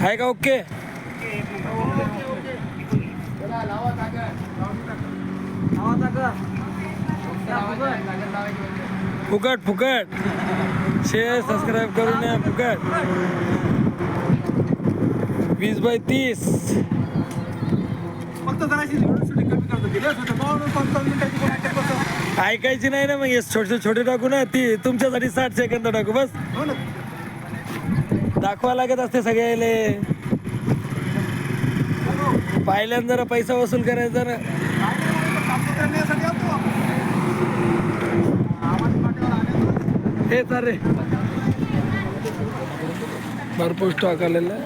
आहे का ओके? फुकट फुकट शेअर सबस्क्राईब करून या फुकट. 20/30 ऐकायची नाही ना मग हे छोटे छोटे टाकू ना. ती तुमच्यासाठी 60 सेकंद टाकू बस. दाखवा लागत असते सगळ्याले. पहिल्यांदा जरा पैसा वसूल करायचा ना. हे तर रे भरपूर स्टॉक आलेला आहे.